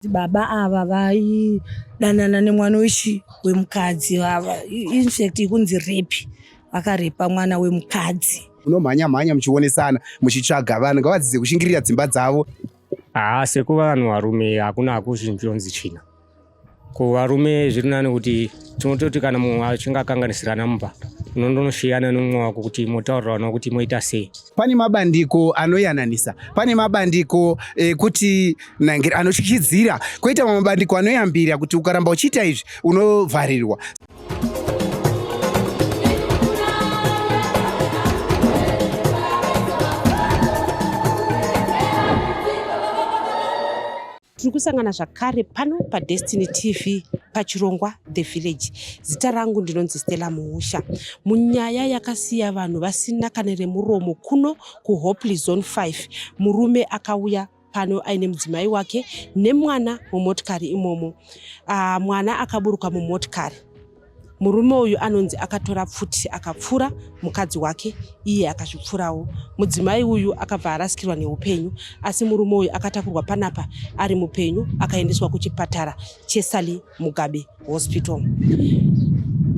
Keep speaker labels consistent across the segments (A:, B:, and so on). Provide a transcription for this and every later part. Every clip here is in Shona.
A: Baba ava vaidanana nemwana wemukadzi ava infact ikunzi rape, vakarepa mwana wemukadzi.
B: Unomhanya muchionesana muchitsvaga vanhu ngavadzidze kushingirira dzimba dzavo.
C: Sekuva vanhu varume hakuna hakuchinjonzi china. Kuvarume zviri nani kuti tinototi kana munhu achinge akanganisirana mumba unondonoshiyana nomumwe wako kuti motaurirana kuti moita sei.
B: Pane mabandiko anoyananisa, pane mabandiko kuti anochichidzira, koita mabandiko anoyambira kuti ukaramba uchiita izvi unovharirwa.
D: Tiri kusangana zvakare pano paDestiny TV pachirongwa The Village. Zita rangu ndinonzi Stella Muhusha. Munyaya yakasiya vanhu vasina kana remuromo kuno kuHopley Zone 5. Murume akauya pano aine mudzimai wake nemwana mumotikari imomo. Mwana akaburuka mumotikari. Murume uyu anonzi akatora pfuti akapfura mukadzi wake, iye akazvipfurawo. Mudzimai uyu akabva arasikirwa neupenyu, asi murume uyu akatakurwa panapa ari mupenyu akaendeswa kuchipatara cheSally Mugabe Hospital.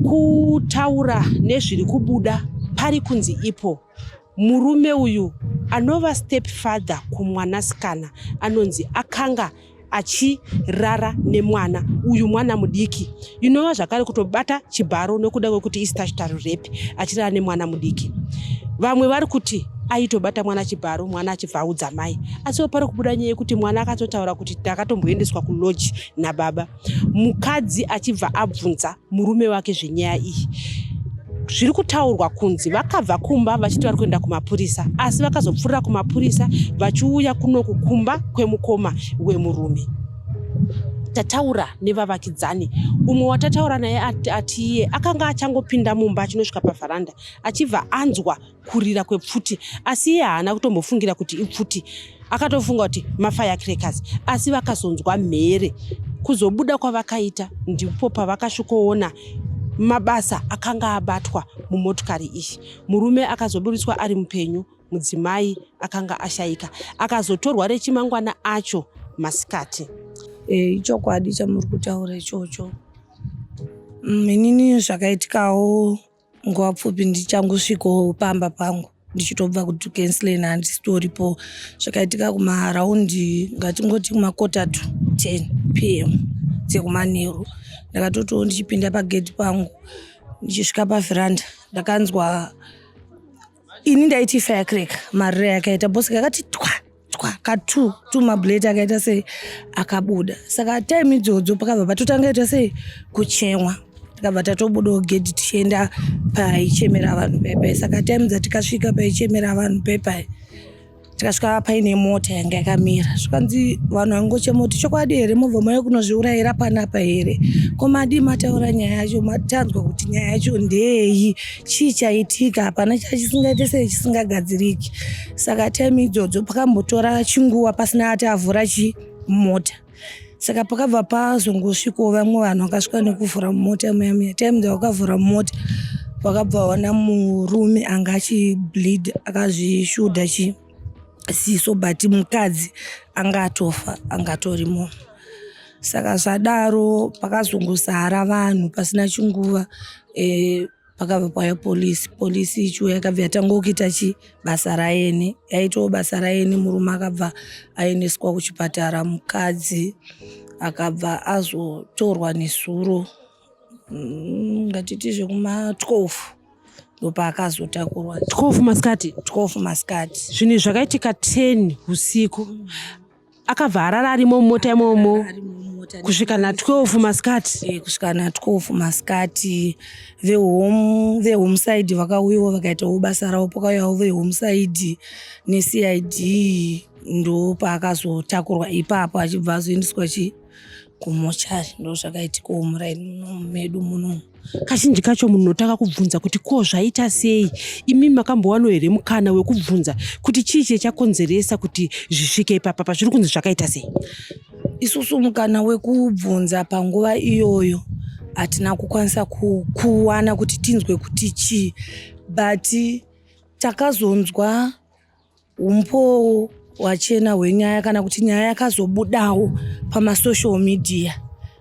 D: Kutaura nezviri kubuda pari kunzi ipo, murume uyu anova step father kumwanasikana anonzi akanga achirara nemwana uyu mwana mudiki. Inova zvakare kutobata chibharo nekuda kwekuti statutory rape achirara nemwana mudiki. Vamwe vari kuti aitobata mwana chibharo mwana achibva audza mai, asi pari kubuda nyaya yekuti mwana akatotaura kuti takatomboendeswa kuloji nababa. Mukadzi achibva abvunza murume wake zvenyaya iyi. Zviri kutaurwa kunzi vakabva kumba vachiti vari kuenda kumapurisa, asi vakazopfuurira kumapurisa vachiuya kuno kukumba kwemukoma wemurume. Tataura nevavakidzani. Umwe watataura naye ati iye akanga achangopinda mumba achinosvika pavharanda achibva anzwa kurira kwepfuti, asi iye haana kutombofungira kuti ipfuti. Akatofunga kuti mafirecrackers, asi vakazonzwa mhere. Kuzobuda kwavakaita ndipo pavakasvikoona mabasa akanga abatwa mumotikari iyi. Murume akazoburitswa ari mupenyu, mudzimai akanga ashayika, akazotorwa rechimangwana acho masikati.
A: Ichokwadi chamuri kutaura ichocho. Inini zvakaitikawo nguva pfupi ndichangosvikawo pamba pangu ndichitobva kuti Kensington handisitoripo. Zvakaitika kumaraundi ngatingoti kumakota to 10 PM dzekumanheru. Ndakatotiwo ndichipinda pagedhi pangu ndichisvika pavheranda ndakanzwa ini ndaiti firecracker, marire yakaita bosi kakati twa katu mabuleti akaita sei akabuda. Saka time idzodzo pakabva patotanga ita sei kuchemwa, takabva tatobudawo gedhi tichienda paichemera vanhu pepai. Saka time dzatikasvika paichemera vanhu pepai tikasvika paine mota yanga yakamira. Zvikanzi vanhu vangochema kuti chokwadi here movha mauya kunozviurayira panapa here, komadi mataura nyaya yacho, matanzwa kuti nyaya yacho ndeyi, chii chaitika, hapana chisingaite sei chisingagadziriki. Saka time idzodzo pakambotora chinguva pasina ati avhura mota. Saka pakabva pazongosvikawo vamwe vanhu vakasvika nekuvhura mota muya. Time dzavakavhura mota vakabva vaona murume anga achibleed akazvishudha siso, but mukadzi anga atofa, anga atorimo. Saka zvadaro pakazongosara vanhu pasina chinguva. Pakabva pauya polisi ichiuya yakabva yatangokuita basa raene, yaitawo basa raene. Murume akabva aendeswa kuchipatara, mukadzi akabva azotorwa nezuro ngatiti zvekuma 12 ndopa akazotakurwa
D: 12 masikati.
A: 12 masikati.
D: Zvinhu zvakaitika 10 usiku. Akabva arara arimo mumota imomo kusvika na 12 masikati.
A: Kusvika na 12 masikati. Vehome side vakauyawo vakaitawo basa ravo. Pakauyawo vehome side neCID ndopa akazotakurwa ipapo achibva azoendeswa kumochari. Ndo zvakaitikawo muraini medu muno.
D: Kazhinji kacho munhu unotaka kubvunza kuti ko zvaita sei. Imi makambowana here mukana wekubvunza kuti chii chakonzeresa kuti zvisvike ipapa, zviri kunzi zvakaita sei?
A: Isusu mukana wekubvunza panguva iyoyo hatina kukwanisa kuwana kuti tinzwe kuti chii, but takazonzwa umpo wachena hwenyaya kana kuti nyaya yakazobudawo pamasocial media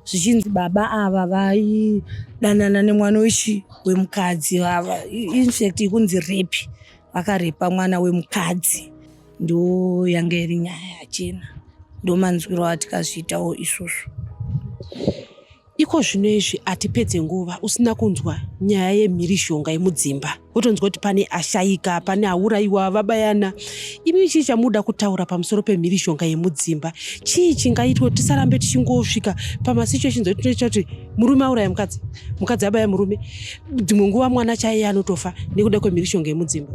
A: zvichinzi baba ava vaidanana nemwana wemukadzi infact kunzi rape, vakarepa mwana wemukadzi. Ndo yanga iri nyaya yachena, ndo manzwiro atikazviitawo isusu.
D: Iko zvino izvi atipedze nguva usina kunzwa nyaya yemhirishonga yemudzimba, wotonzwa kuti pane ashayika, pane aurayiwa, vabayana. Imi chii chamuda kutaura pamusoro pemhirishonga yemudzimba? Chii chingaitwa tisarambe tichingosvika pamasituations etoita kuti murume auraya mukadzi, mukadzi abaya murume, dzimwe nguva mwana chaiye anotofa nekuda kwemhirishonga yemudzimba?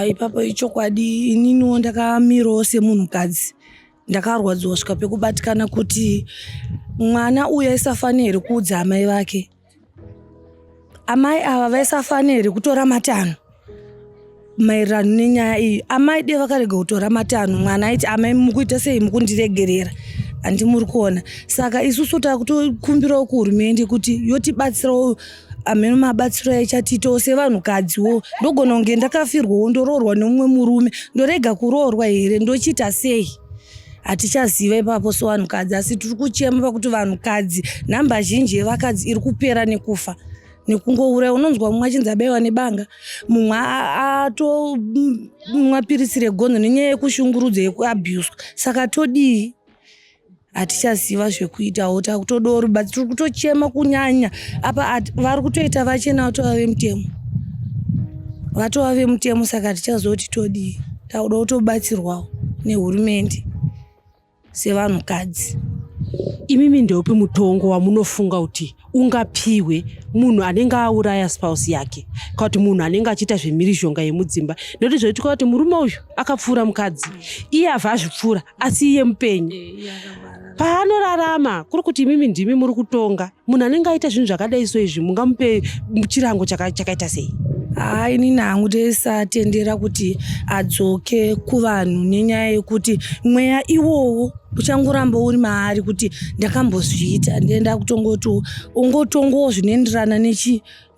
A: Ipapo ichokwadi. Ininiwo ndakamirawo semunhukadzi, ndakarwadziwa svika pekubatikana kuti mwana uyu aisafaniri kuudza amai vake. Amai ava vaisafaniri kutora matanho maererano nenyaya iyi. Amai de vakarega kutora matanho, mwana aiti amai mukuita sei mukundiregerera, handimuri kuona. Saka isusu takutokumbirawo kuhurumende kuti yotibatsirawo ameno mabatsiro aichatiitawo sevanhukadziwo. Ndogona kunge ndakafirwawo ndoroorwa nemumwe murume, ndorega kuroorwa here, ndochiita sei? Hatichaziva ipapo sevanhukadzi, asi tiri kuchema pakuti vanhukadzi, nhamba zhinji yevakadzi iri kupera nekufa nekungouraya. Unonzwa mumwe achinzi abaiwa nebanga, mumwe atomwa pirisi regono nenyaya yekushungurudza, yekuabhuswa. Saka todii? Hatichaziva zvekuitawo, takutodawo rubatsiro. Tiri kutochema kunyanya apa vari kutoita vachena vatova vemutemo, vatova vemutemo. Saka tichazoti todii? Takuda kutobatsirwawo nehurumende sevanhukadzi.
D: Imimi ndeupi mutongo wamunofunga kuti ungapiwe munhu anenge auraya spouse yake, kana kuti munhu anenge achiita zvemhirishonga yemudzimba? Nekuti zvoitika kuti murume uyu akapfuura mukadzi, iye havha azvipfuura asi iye mupenyu, paanorarama kuri kuti imimi ndimi muri kutonga. Munhu anenge aita zvinhu zvakadai so izvi mungamupe chirango chakaita sei?
A: Inini hangu ndisatendera kuti adzoke kuvanhu nenyaya yekuti mweya iwowo uchangoramba uri maari kuti ndakambozviita. Ndenda kutongoti ungotongowo zvinoenderana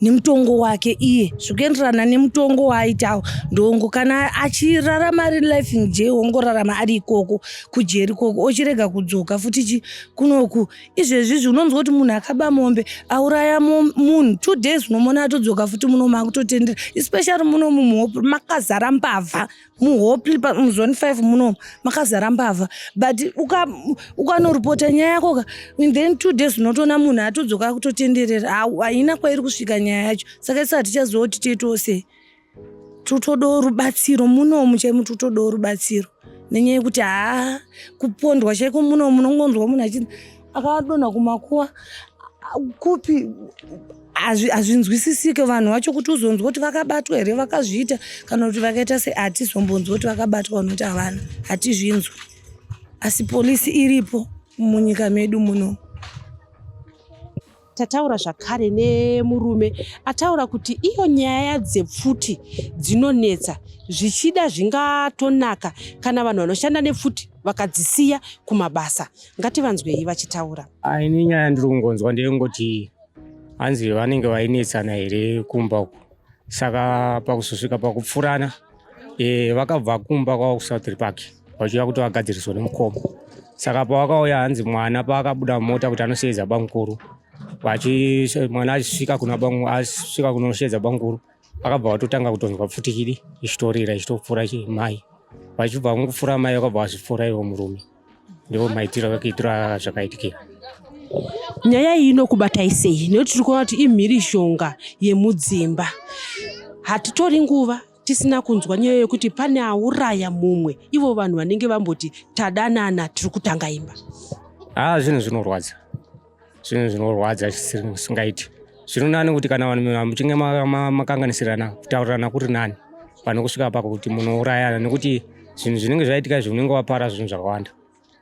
A: nemutongo wake iye, zvikuenderana nemutongo waaitawo ndongo. Kana achirarama ari life nje, ongorarama ari ikoko kujeri ikoko, ochirega kudzoka futi kunoku. Izvezvi unonzwa kuti munhu akaba mombe, auraya munhu 2 days unomona atodzoka futi muno makutotendera. Especially muno muhope makazara mbavha, muhope muzone 5 muno makazara mbavha. But ukanoripota nyaya yako within 2 days unotoona munhu atodzoka kutotenderera, haina kwairi kusvika nyaya yacho. Saka isa hatichaziva kuti tiitowo sei. Totodawo rubatsiro munomu, chaimu totodawo rubatsiro nenyaya yekuti kupondwa chaiko muno munongonzwa munhu achinzi akadonha kumakuva kupi, hazvinzwisisike vanhu vacho kuti uzonzwa kuti vakabatwa here, vakazviita kana kuti vakaita sei. Hatizombonzwa kuti vakabatwa unoti havana, hatizvinzwi. Asi polisi iripo munyika medu muno.
D: Tataura zvakare nemurume ataura kuti iyo nyaya dzepfuti dzinonetsa, zvichida zvingatonaka kana vanhu vanoshanda nepfuti vakadzisiya kumabasa. Ngativanzwei vachitaura.
C: Ini nyaya ndiri kungonzwa ndeyengoti hanzi vanenge vainetsana here kumba uku. Saka pakusvika pakupfurana vakabva kumba kwavo kuSouth Park vachiuya kuti vagadziriswa nemukoma. Saka pavakauya hanzi mwana paakabuda mota kuti anosheedza banguru, mwana achisvika kunoshedza banguru akabva vatotanga kutonzwa pfutikiri ichitorira ichitopfuura mai. Vachibva mukupfuura mai vakabva vazvipfuura ivo murume. Ndivo maitiro akaitira zvakaitikira.
D: Nyaya iyi inokubatai sei? Nekuti tiri kuona kuti imhirishonga yemudzimba. Hatitori nguva tisina kunzwa nyaya yekuti pane auraya mumwe, ivo vanhu vanenge vamboti tadanana tiri kutanga imba.
C: Zvinhu zvinorwadza. Zvinhu zvinorwadza singaiti. Zvinonani kuti kana vanhu muchinge makanganisirana kutaurirana kuri nani pane kusvika pakuti munourayana, nekuti zvinhu zvinenge zvaitika izvi unenge wapara zvinhu zvakawanda.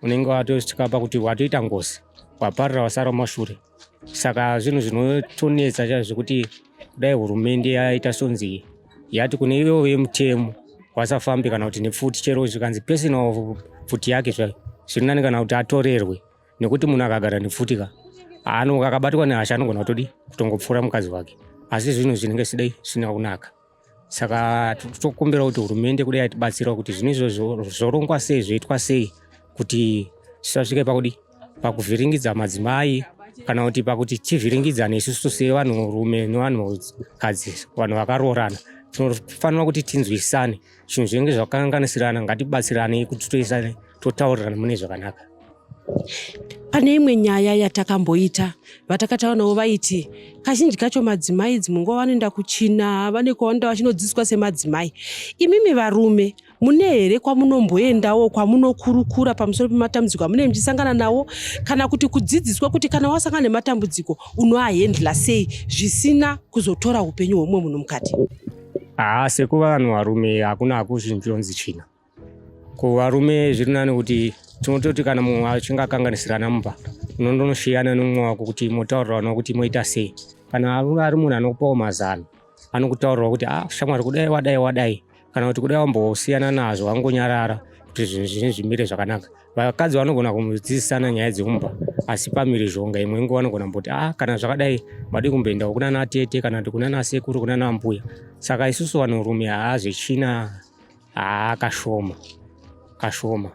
C: Unenge watosvika pakuti watoita ngozi, waparira wasara mumashure. Saka zvinhu zvinotonetsa chaizvo kuti dai hurumende yaita sonzi yati kune ivo vemutemo wasafambi kana kuti nepfuti, chero zvikanzi personal pfuti yake zvirinani kana kuti atorerwe, nekuti munhu akagara nepfuti akabatwa nehasha anogona kutodi kutongopfuura mukadzi wake. Asi zvinhu zvinenge zvisina kunaka. Saka tokumbira kuti hurumende kudai atibatsira kuti zvinhu zorongwa sei zvoitwa sei kuti zvisasvike pakuvhiringidza madzimai kana kuti pakuti tivhiringidzane isusu sevanhurume nevanhukadzi, vanhu vakaroorana. Tinofanira kuti tinzwisane, zvinhu zvinenge zvakanganisirana ngatibatsirane kuti toisane totaurirana mune zvakanaka.
D: Pane imwe nyaya yatakamboita vatakataurawo vaiti kazhinji kacho madzimai dzimwe nguva vanoenda kuchina, vane kwavanoenda vachinodzidziswa semadzimai. Imimi varume mune here kwamunomboendawo kwamunokurukura pamusoro pematambudziko amune muchisangana nawo, kana kuti kudzidziswa kuti kana wasangana nematambudziko unoahendla sei zvisina kuzotora upenyu hwomumwe munhu mukati?
C: Sekuva vanhu varume hakuna hakuchinjonzi china. Kuvarume zviri nani kuti tinototi kana munhu achinge akanganisirana mumba unondonoshiyana nomumwe wako kuti motaurirana kuti moita sei. Kana ari munhu anokupawo mazano anokutaurira kuti shamwari kudai wadai, kana kuti kudai wambosiyana nazvo wangonyarara kuti zvinhu zvimire zvakanaka. Vakadzi vanogona kumudzidzisana nyaya dzemumba, asi pamhirizhonga imwe nguva vanogona mboti kana zvakadai madi kumboendawo kuna natete kana kuti kuna nasekuru kuna nambuya. Saka isusu vanhurume zvechina kashoma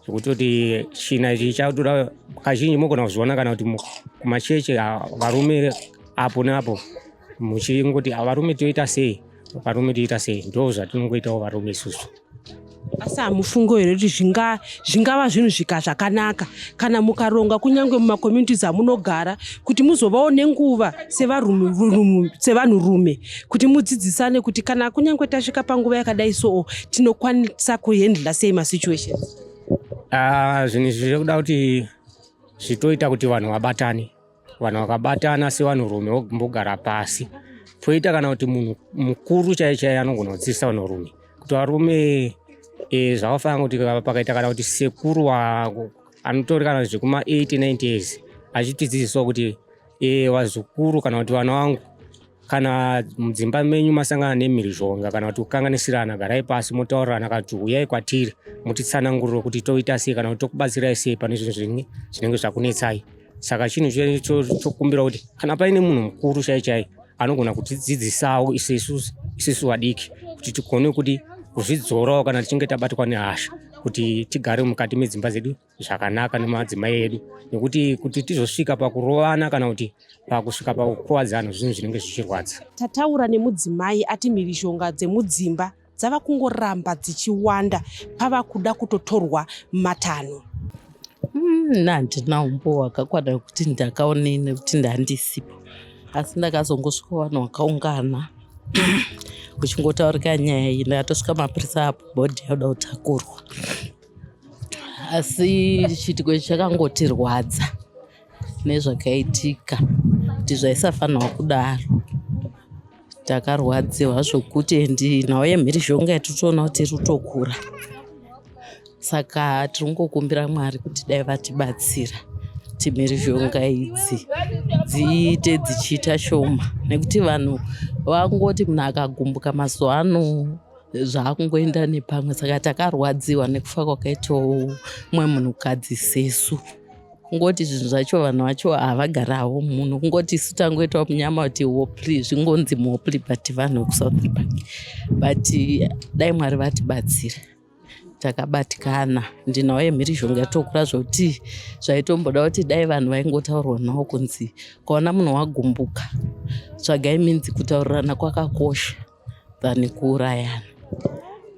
C: zvekutoti china ichi chatoda kazhinji mogona kuzviona kana kuti kumacheche varume apo neapo muchingoti varume toita sei, ndo zvatinongoitawo varume isusu.
D: Asi hamufungo here kuti zvingava zvinhu zvakanaka kana mukaronga kunyange mumakomyunities amunogara kuti muzovawo nenguva sevanhurume kuti mudzidzisane kuti kana kunyange tasvika panguva yakadai so tinokwanisa kuhendla sei masituations?
C: Zvinhu zviri kuda kuti zvitoita kuti vanhu vabatane, vanhu vakabatana sevanhurume vombogara pasi, poita kana kuti munhu mukuru chaiye anogona kudzidzisa vanhurume kuti varume zvakafanira kuti pakaita kana kuti sekuru anotori kana zvekuma 80-90 years achitidzidziswa kuti wazukuru kana kuti vana vangu kana mudzimba menyu masangana nemhirizhonga kana kuti kukanganisirana, garai pasi motaurirana kuti uyai kwatiri mutitsanangurire kuti toita sei kana kuti tokubatsirai sei pane zvinhu zvinenge zvakunetsai. Saka chinhu chokumbira kuti kana paine munhu mukuru chaiye anogona kutidzidzisawo isusu vadiki kuti tigone kuti kuzvidzorawo kana tichinge tabatwa nehasha kuti tigare mukati medzimba dzedu zvakanaka nemadzimai edu, nekuti kuti tizosvika pakurovana kana kuti pakusvika pakukuwadzana zvinhu zvinenge zvichirwadza.
D: Tataura nemudzimai ati mhirizhonga dzemudzimba dzava kungoramba dzichiwanda pava kuda kutotorwa matanho.
E: Handina umbo hwakakwana kuti ndakaone nekuti ndandisipo, asi ndakazongosvika vanhu vakaungana kuchingotaurika nyaya iyi ndakatosvika mapurisa apo bhodhi yauda kutakurwa, asi chiitiko ichi chakangotirwadza nezvakaitika kuti zvaisafanirwa kudaro. Takarwadziwa zvokuti nhau yemhirizhonga yatitoona kuti irikutokura. Saka tiringokumbira Mwari kuti dai vatibatsira kuti mhirizhonga idzi dziite dzichiita shoma, nekuti vanhu vangoti munhu akagumbuka mazuva ano zvaakungoenda nepamwe. Saka takarwadziwa nekufa kwakaitawo mumwe munhukadzi sesu. Kungoti zvinhu zvacho vanhu vacho havagarawo munhu, kungoti isu tangoitawo munyama kuti Hopli, zvingonzi muHopli but vanhu vekuSouth Bank. But dai Mwari vatibatsira takabatikana. Ndinhau yemhirizhonga yatokura zvokuti zvaitomboda kuti dai vanhu vaingotaurwa nawo kunzi kaona munhu wagumbuka tsvagai minzi kutaurirana kwakakosha than kuurayana.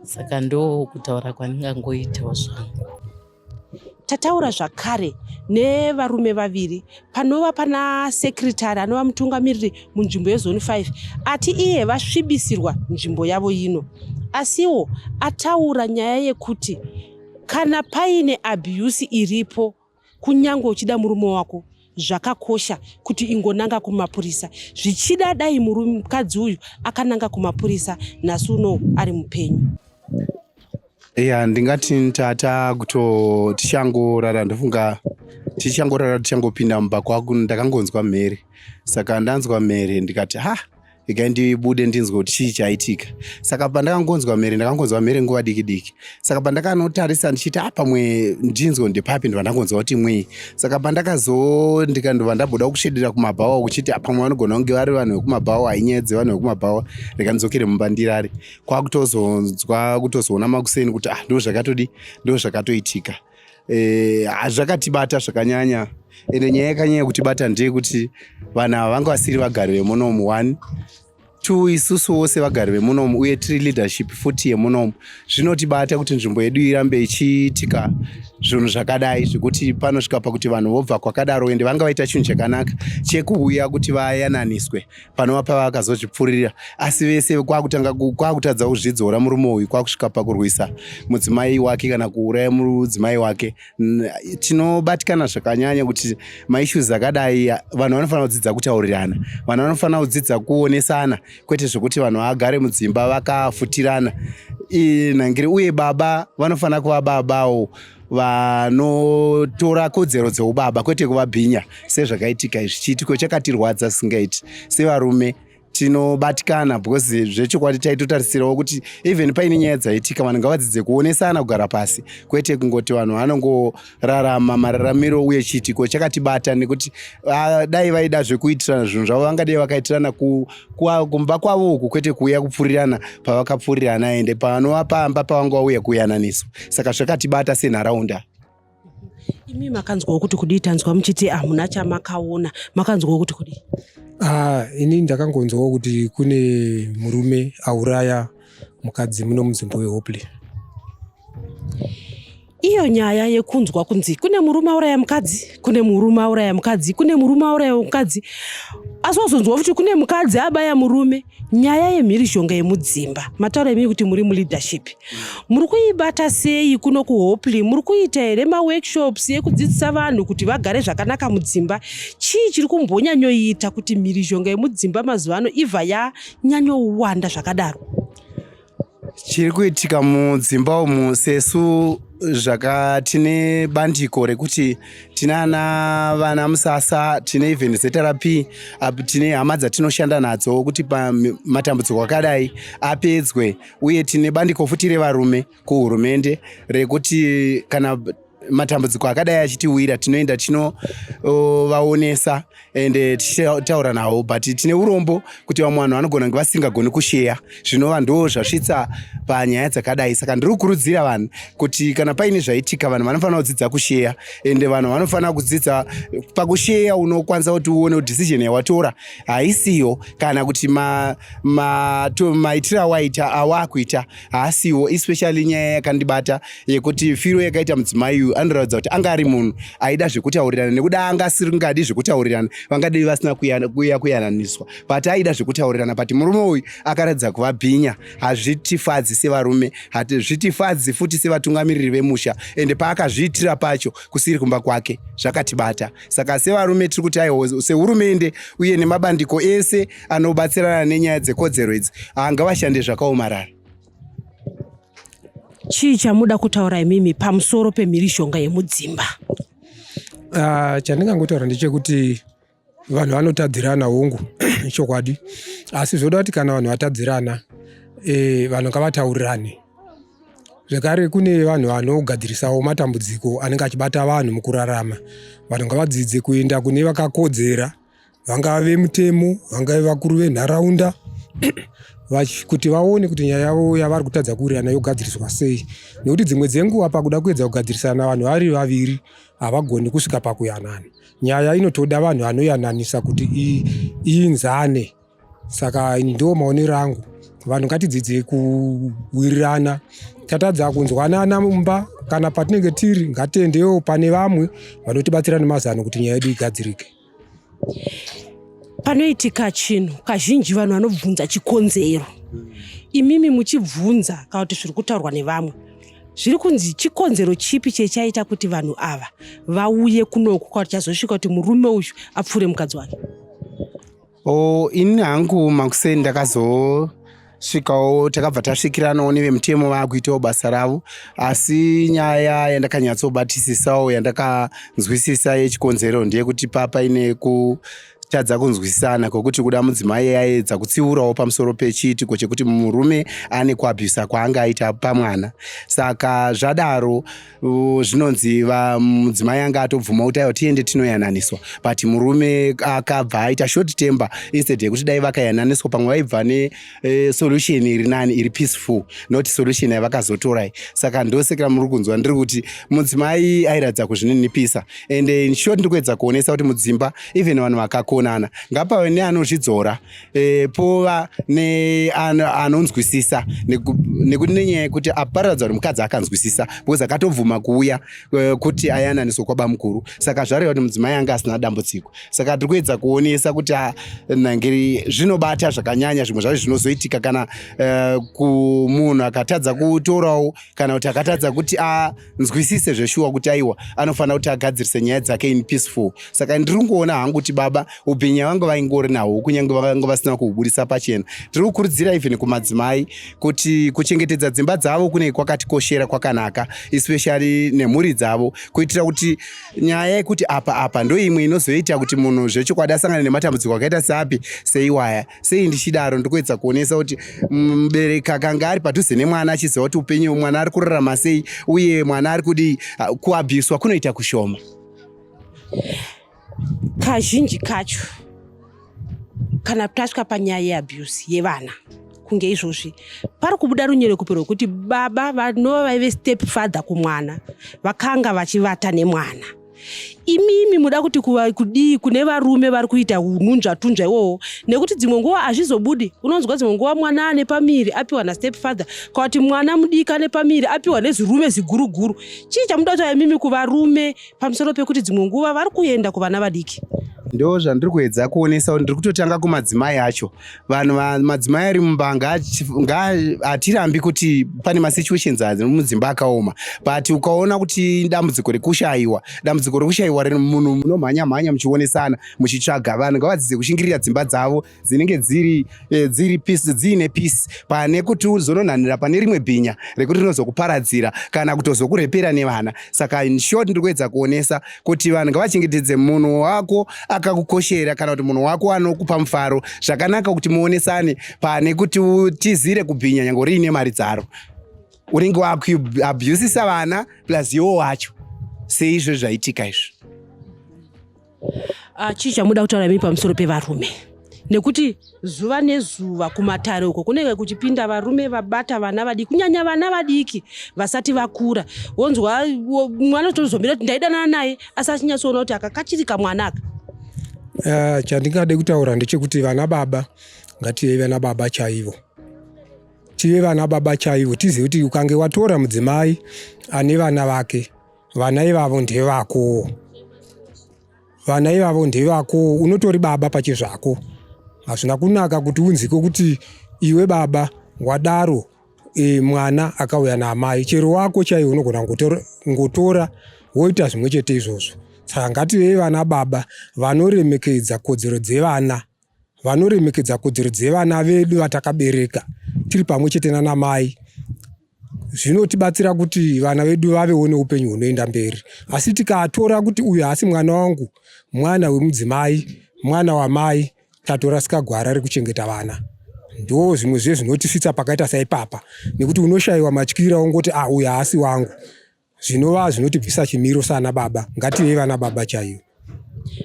E: Saka ndo kutaura kwandingangoitawo zvangu.
D: Tataura zvakare nevarume vaviri, panova pana sekretari anova mutungamiriri munzvimbo yezone 5 ati iye vasvibisirwa nzvimbo yavo ino, asiwo ataura nyaya yekuti kana paine abuse iripo kunyange uchida murume wako zvakakosha kuti ingonanga kumapurisa, zvichida dai mukadzi uyu akananga kumapurisa nhasi uno ari mupenyu.
B: Ndingati tata kuto tichangorara, ndofunga tichangorara tichangopinda mumba kwako ndakangonzwa mhere. Saka ndanzwa mhere ndikati ikai ndibude ndinzwe kuti chii chaitika. Saka pandakangonzwa mhere nguva diki diki. Saka pandakanotarisa ndichiti pamwe ndinzwe ndepapi ndopandakonzwa kuti mwii. Saka ndikandobva ndabuda kushedera kumabhawa kuchiti pamwe vanogona kunge vari vanhu vekumabhawa, hainyaya vanhu vekumabhawa, rekandidzokere mumba ndirare. Kwakutozoona makuseni kuti ndo zvakatoitika. Zvakatibata zvakanyanya. Ende nyaya yakanyanya kutibata ndeyekuti vanhu ava vanga vasiri vagari vemunomu 1. 2 isusu wose vagari vemunomu uye tiri leadership futi yemunomu. Zvinotibata kuti nzvimbo yedu irambe ichiitika zvinhu zvakadai zvekuti panosvika pakuti vanhu vobva kwakadaro ende vanga vaita chinhu chakanaka chekuuya kuti vayananiswe panova pavakazozvipfurira. Asi vese kwakutadza kuzvidzora murume uyu kwakusvika pakurwisa mudzimai wake kana kuuraya mudzimai wake. Tinobatikana zvakanyanya kuti maissues akadai vanhu vanofanira kudzidza kutaurirana, vanhu vanofanira kudzidza kuonesana, kwete zvokuti vanhu vagare mudzimba vakafutirana. Nhangiri uye baba vanofanira kuva babawo vanotora kodzero dzeubaba kwete kuvabhinya sezvakaitika izvi. Chiitiko chakatirwadza singaiti sevarume. Tinobatikana because zvechokwadi taitotarisirawo kuti even paine nyaya dzaitika vanhu ngavadzidze kuonesana kugara pasi kwete kungoti vanhu vanongorarama mararamiro. Uye chiitiko chakatibata nekuti dai vaida zvekuitirana zvinhu zvavo vangadai vakaitirana kumba kwavo uku kwete kuuya kupfurirana pavakapfurirana ende panova pamba pavanga vauya kuyananiswa. Saka zvakatibata senharaunda.
D: Imi makanzwawo kuti kudii? Tanzwa muchiti hamuna chamakaona, makanzwawo kuti kudii?
F: Ini ndakangonzwawo kuti kune murume auraya mukadzi muno munzvimbo yeHopley.
D: Iyo nyaya yekunzwa kunzi kune murume auraya mukadzi, kune murume auraya mukadzi, kune murume auraya mukadzi, asi wazonzwa kuti kune mukadzi abaya murume. Nyaya yemhirizhonga yemudzimba, mataura imi kuti muri muleadership, muri kuibata sei kuno kuHopley? Muri kuita here maworkshops ekudzidzisa vanhu kuti vagare zvakanaka mudzimba? Chii chiri kumbonyanyoita kuti mhirizhonga yemudzimba mazuva ano ibva yanyanyowanda zvakadaro?
B: Chiri kuitika mudzimba umu sesu tine bandiko rekuti tinana vana musasa, tine even zeterapi, tine hama dzatinoshanda nadzo kuti matambudziko akadai apedzwe. Uye tine bandiko futi revarume kuhurumende rekuti kana matambudziko akadai achitiwira tinoenda tinovaonesa ende tichitaura navo, but tine urombo kuti vamwe vanhu vanogona kunge vasingagoni kusheya zvinova ndo zvasvitsa panyaya dzakadai. Saka ndiri kukurudzira vanhu kuti kana paine zvaitika vanhu vanofanira kudzidza kusheya ende vanhu vanofanira kudzidza pakusheya. Unokwanisa kuti uone decision yawatora haisiyo kana kuti maitiro awakuita haasiwo, especially nyaya yakandibata yekuti firo yakaita mudzimai uyu anoratidza kuti anga ari munhu aida zvekutaurirana nekuda anga asingadi zvekutaurirana vangadai vasina kuuya kuyananiswa, but aida zvekutaurirana. But murume uyu akaratidza kuvabhinya. Hazvitifadzi sevarume, hazvitifadzi futi sevatungamiriri vemusha, ende paakazviitira pacho kusiri kumba kwake zvakatibata. Saka sevarume tiri kuti aiwo sehurumende uye nemabandiko ese anobatsirana nenyaya dzekodzero idzi ngavashande zvakaomarara.
D: Chii chamuda kutaura imimi pamusoro pemhirizhonga yemudzimba?
F: Chandingangotaura ndechekuti vanhu vanotadzirana hongu chokwadi, asi zvoda kuti kana vanhu vatadzirana vanhu ngavataurirane. Zvekare kune vanhu vanogadzirisawo matambudziko anenge achibata vanhu mukurarama. Vanhu ngavadzidze kuenda kune vakakodzera, vangava vemutemo, vangava vakuru venharaunda kuti vaone kuti nyaya yavo yavari kutadza kuwirirana yogadziriswa sei. Nekuti dzimwe dzenguva pakuda kuedza kugadzirisana vanhu vari vaviri havagoni kusvika pakuyanana. Nyaya inotoda vanhu vanoyananisa kuti iinzane. Saka ndo maonero angu. Vanhu ngatidzidze kuwirirana, tatadza kunzwanana mumba kana patinenge tiri ngatiendewo pane vamwe vanotibatsira nemazano kuti nyaya yedu igadzirike.
D: Panoitika chinhu kazhinji vanhu vanobvunza chikonzero. Imimi muchibvunza kana kuti zviri kutaurwa nevamwe, zviri kunzi chikonzero chipi chechaita kuti vanhu ava vauye kunoku kuti chazosvika kuti murume uyu apfure mukadzi wake?
B: Ini hangu makuseni ndakazosvikawo takabva tasvikiranawo nevemutemo vakuitawo basa ravo, asi nyaya yandakanyatsobatisisawo yandakanzwisisa yechikonzero ndeyekuti paine tadza kunzwisisana kwokuti kuda mudzimai aedza kutsiurawo pamusoro pechiitiko chekuti murume ane kuabhisa kwaangaita pamwana. Saka zvadaro zvinonzi mudzimai anga atobvuma kuti aiwa tiende tinoyananiswa, but murume akabva aita short temper instead yekuti dai vakayananiswa pamwe vaibva solution iri nani, iri peaceful, not solution yavakazotorai. Saka ndosekera muri kunzwa ndiri kuti mudzimai airatidza kuzvininipisa, and in short ndikuedza kuonesa kuti mudzimba even vanhu vakakonana ngapave neanozvidzora pova neanonzwisisa, nekuti nenyaya yekuti aparadza kuti mukadzi akanzwisisa because akatobvuma kuuya kuti ayananiswa kwaba mukuru. Saka zvareva kuti mudzimai anga asina dambudziko. Saka tiri kuedza kuonesa kuti nangeri zvinobata zvakanyanya zvimwe zvacho zvinozoitika kana munhu akatadza kutorawo kana kuti akatadza kuti anzwisise zveshuwa kuti aiwa anofanira kuti agadzirise nyaya dzake in peaceful. Saka ndiri kungoona hangu kuti baba upenyu vangu vaingori nahwo kunyange vanga vasina kuhubudisa pachena. Tiri kukurudzira even kumadzimai kuti kuchengetedza dzimba dzavo kune kwakatikoshera kwakanaka, especially nemhuri dzavo, kuitira kuti nyaya yekuti apa ndo imwe inozoita kuti munhu zvechokwadi asangane nematambudziko akaita seapi seiwaya. Sei ndichidaro ndikuedza kuonesa kuti mubereki akanga ari padhuze nemwana achiziva kuti upenyu mwana ari kurarama sei uye mwana ari kudi kuabhiswa kunoita kushoma.
D: Kazhinji kacho kana tasvika panyaya yeabuse yevana kunge izvozvi pari kubuda runyerekupe rwekuti baba vanova vaive step father kumwana vakanga vachivata nemwana. Imimi muda kuti kudii kune varume vari kuita ununzvatunzva iwowo, nekuti dzimwe nguva hazvizobudi. Unonzwa dzimwe nguva mwana ane pamiri apiwa nastep father, kana kuti mwana mudiki ane pamiri apiwa nezirume ziguruguru. Chii chamuda kuti imimi kuvarume pamusoro pekuti dzimwe nguva vari kuenda kuvana vadiki?
B: Ndo zvandiri kuedza kuonesa kuti ndiri kutotanga kumadzimai acho. Vanhu madzimai ari mumba hatirambi kuti pane masituations ari mudzimba akaoma, but ukaona kuti dambudziko rekushayiwa munhu munomhanya muchionesana muchitsvaga vanhu ngavadzidze kushingirira dzimba dzavo dzinenge dziine peace pane kuti uzononhanira pane rimwe bhinya rekuti rinozokuparadzira kana kutozokurepera nevana. Saka in short ndiri kuedza kuonesa kuti vanhu ngavachengetedze munhu wako akakukoshera kana kuti munhu wako anokupa mufaro. Zvakanaka kuti muonesane pane kuti utizire kubhinya nyange riine mari dzaro. Unenge wakuabhusisa vana plus iwo wacho. Seizvo zvaitika izvo.
D: Chii chamuda kutaura mimi pamusoro pevarume? Nekuti zuva nezuva kumatare uko kunenge kuchipinda varume vabata vana vadiki, kunyanya vana vadiki vasati vakura. Wonzwa mwana tozomira kuti ndaidana naye asi achinyatsoona kuti akakachirika mwanaka.
F: Chandingade kutaura ndechekuti vana baba ngative vana baba chaivo. Tive vana baba chaivo, tizive kuti ukange watora mudzimai ane vana vake, vana ivavo ndevako. Vana ivavo ndevako, unotori baba pachizvako. Hazvina kunaka kuti unzike kuti iwe baba wadaro mwana akauya naamai, chero wako chaiwo unogona ngotora woita zvimwe chete izvozvo. Saka ngative vana baba vanoremekedza kodzero dzevana, vanoremekedza kodzero dzevana vedu vatakabereka tiri pamwe chete nanamai. Zvinotibatsira kuti vana vedu vavewo neupenyu hunoenda mberi. Asi tikatora kuti uyu haasi mwana wangu, mwana wemudzimai, mwana wamai, tatorasika gwara rekuchengeta vana. Ndo zvimwe zvinotisvitsa pakaita saipapa, nekuti unoshayiwa matyira ongoti uyu haasi wangu. Zvinova zvinotibvisa chimiro sana baba. Ngative vana baba chaivo.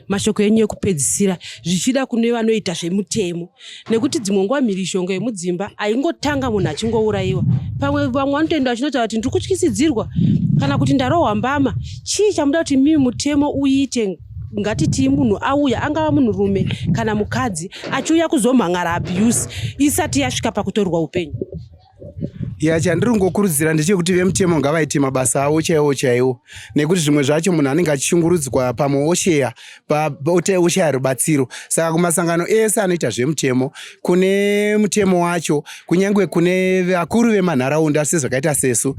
D: Mashoko enyu ekupedzisira zvichida kune vanoita zvemutemo, nekuti dzimwe nguva mhirishongo yemudzimba haingotanga munhu achingourayiwa. Pamwe vamwe vanotoenda vachinoti kuti ndiri kutyisidzirwa kana kuti ndarohwa mbama. Chii chamuda kuti mimi mutemo uite? Ngatiti munhu auya, angava munhurume kana mukadzi, achiuya kuzomhangara abuse isati yasvika pakutorwa upenyu.
B: Chandiri kungokurudzira ndechekuti vemutemo ngavaite mabasa avo chaiwo, nekuti zvimwe zvacho munhu anenge achishungurudzwa pamwe oshaya rubatsiro. Saka kumasangano ese anoita zvemutemo, kune mutemo wacho, kunyange kune vakuru vemanharaunda sezvakaita sesu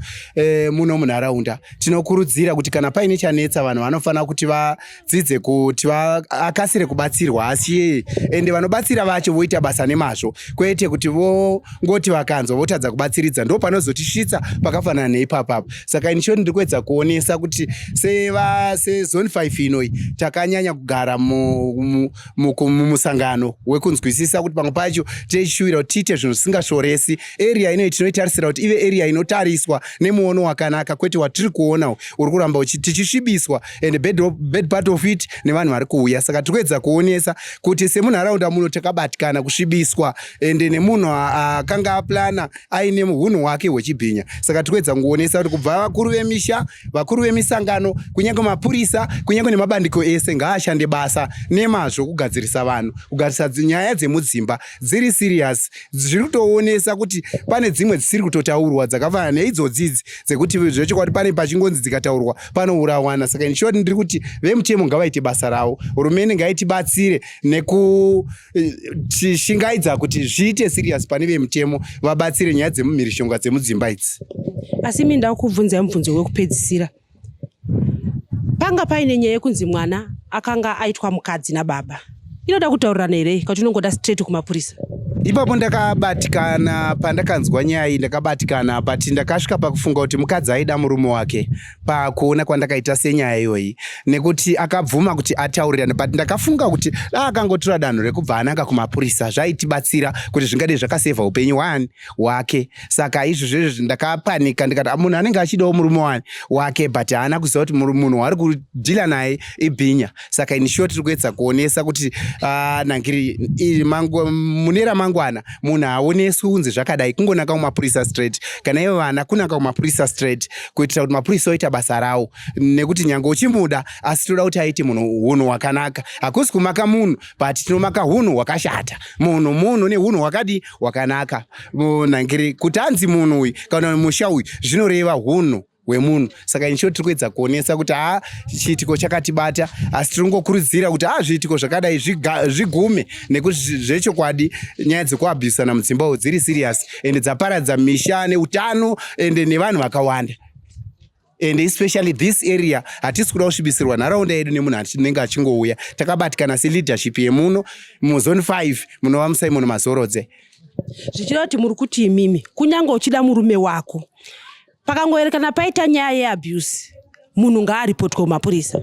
B: muno munharaunda, tinokurudzira kuti kana paine chanetsa vanhu vanofanira kuti vadzidze kuti vakasire kubatsirwa. Asi ende vanobatsira vacho voita basa nemazvo, kwete kuti vongoti vakanzwa votadza kubatsiridza ndo panozotisvitsa pakafanana neipapa. Saka ini ndiri kuedza kuonesa kuti sezone 5 inoi takanyanya kugara mumusangano wekunzwisisa kuti pamwe pacho tichishuvira kuti tiite zvinhu zvisingashoresi. Area inoi tinoitarisira kuti ive area inotariswa nemuono wakanaka, kwete watiri kuona uri kuramba tichisvibiswa and bad part of it nevanhu vari kuuya. Saka tiri kuedza kuonesa kuti semunharaunda muno takabatikana kusvibiswa ende nemunhu akanga aplana aine hunhu hwake hwechibhinya. Saka tiri kuedza kuonesa kuti kubva vakuru vemisha, vakuru vemisangano, kunyange mapurisa, kunyange nemabandiko ese ngaashande basa nemazvo kugadzirisa vanhu, kugadzirisa nyaya dzemudzimba dziri serious. Zviri kutoonesa kuti pane dzimwe dzisiri kutotaurwa dzakafanana neidzodzidzi dzekuti zvechokwadi pane pachingonzi dzikataurwa panourawana. Saka ini shoti ndiri kuti vemutemo ngavaite basa ravo, hurumende ngaitibatsire nekutishingaidza kuti zviite serious pane vemutemo vabatsire nyaya dzemumhirishonga dzemudzimba idzi.
D: Asi mimi ndakubvunza mubvunzo wekupedzisira. Panga paine nyaya yekunzi mwana akanga aitwa mukadzi nababa. Inoda kutaurirana here kuti unongoda straight kumapurisa?
B: Ipapo ndakabatikana, pandakanzwa nyaya iyi ndakabatikana, but ndakasvika pakufunga kuti mukadzi aida murume wake pakuona kwandakaita senyaya iyoyi, nekuti akabvuma kuti ataurirane. But ndakafunga kuti akangotora danho rekubva ananga kumapurisa zvaitibatsira kuti zvingade zvakasevha upenyu hwake. Saka izvozvo ndakapanika ndikati munhu anenge achidawo murume wake but haana kuziva kuti munhu wari kudhila naye ibhinya. Saka ini shoti tiri kuedza kuonesa kuti nangiri mune ramangwana munhu haoneswi kunzi zvakadai, kungonaka kumapurisa straight. Kana ivo vana kunaka kumapurisa straight kuitira kuti mapurisa oita basa ravo, nekuti nyange uchimuda asi toda kuti aite hunhu hwakanaka. Hakusi kumaka munhu but tinomaka hunhu hwakashata, munhu nehunhu hwakadi hwakanaka. Nangiri kuti anzi munhu uyu kana musha uyu zvinoreva hunhu hwemunhu. Saka incho tiri kuedza kuonesa kuti chiitiko chakatibata, asi tiri kungokurudzira kuti zviitiko zvakadai zvigume, nekuti zvechokwadi nyaya dzekuabhusana mudzimba dziri serious ende dzaparadza misha neutano ende nevanhu vakawanda. And especially this area hatisi kuda kusvibisirwa nharaunda yedu nemunhu anenge achingouya. Takabatikana seleadership yemuno muzone 5 munova muSimon Mazorodze.
D: Zvichida kuti muri kuti imimi kunyange uchida murume wako pakangoerekana paita nyaya yeabuse munhu ngaaripotwe kumapurisa.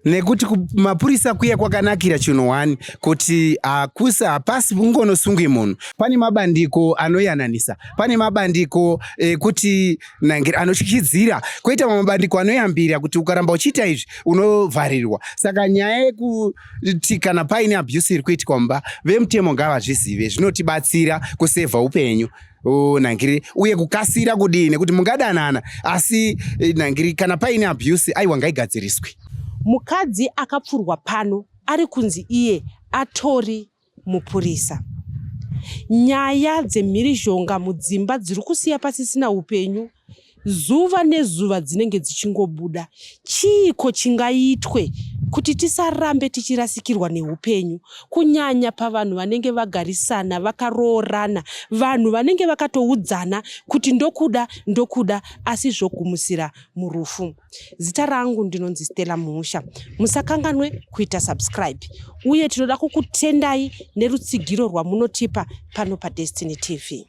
B: Nekuti kumapurisa kuya kwakanakira chinhu 1 kuti hapasi kungonosungwe munhu. Pane mabandiko anoyananisa, pane mabandiko kuti anochichidzira, koita mabandiko anoyambira kuti ukaramba uchiita izvi unovharirwa. Saka nyaya yekuti kana paine abuse iri kuitika mumba, vemutemo ngavazvizive, zvinotibatsira kusevha upenyu. Nangiri uye kukasira kudini kuti mungadanana asi nangiri kana paine abuse aiwa ngaigadziriswe.
D: Mukadzi akapfurwa pano ari kunzi iye atori mupurisa. Nyaya dzemhirizhonga mudzimba dziri kusiya pasisina upenyu, zuva nezuva dzinenge dzichingobuda. Chiiko chingaitwe kuti tisarambe tichirasikirwa neupenyu, kunyanya pavanhu vanenge vagarisana vakaroorana, vanhu vanenge vakatoudzana kuti ndokuda asi zvogumisira murufu. Zita rangu ndinonzi Stella Muhusha. Musakanganwe kuita subscribe, uye tinoda kukutendai nerutsigiro rwamunotipa pano paDestiny TV.